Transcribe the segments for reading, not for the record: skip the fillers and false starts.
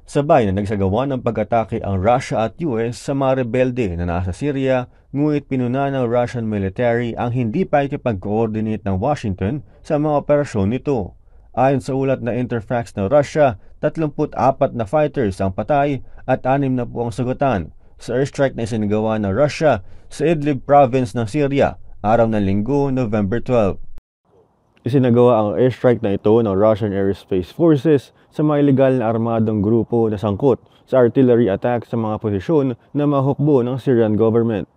Sabay na nagsagawa ng pag-atake ang Russia at US sa mga rebelde na nasa Syria, ngunit pinuna ng Russian military ang hindi pakikipag-coordinate ng Washington sa mga operasyon nito. Ayon sa ulat na Interfax ng Russia, 34 na fighters ang patay at 6 na po ang sugatan sa airstrike na isinagawa ng Russia sa Idlib province ng Syria, araw ng Linggo, November 12. Isinagawa ang airstrike na ito ng Russian Aerospace Forces sa mga ilegal na armadong grupo na sangkot sa artillery attack sa mga posisyon na mahukbo ng Syrian government.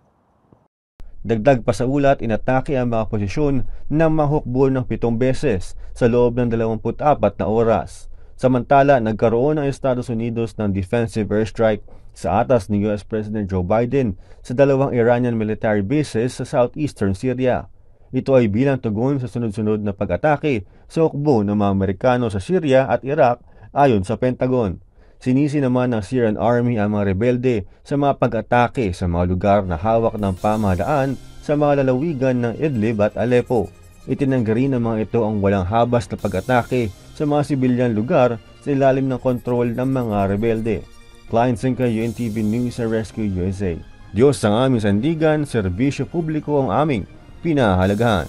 Dagdag pa sa ulat, inatake ang mga posisyon na mahukbo ng 7 beses sa loob ng 24 na oras. Samantala, nagkaroon ng Estados Unidos ng defensive airstrike sa atas ni US President Joe Biden sa 2 Iranian military bases sa southeastern Syria. Ito ay bilang tugon sa sunod-sunod na pag-atake sa hukbo ng mga Amerikano sa Syria at Iraq ayon sa Pentagon. Sinisi naman ng Syrian Army ang mga rebelde sa mga pag-atake sa mga lugar na hawak ng pamahalaan sa mga lalawigan ng Idlib at Aleppo. Itinanggi rin ng mga ito ang walang habas na pag-atake sa mga sibilyan lugar sa ilalim ng kontrol ng mga rebelde. Klein Sinka, UNTV News and Rescue USA. Diyos ang aming sandigan, serbisyo publiko ang aming pinahahalagahan.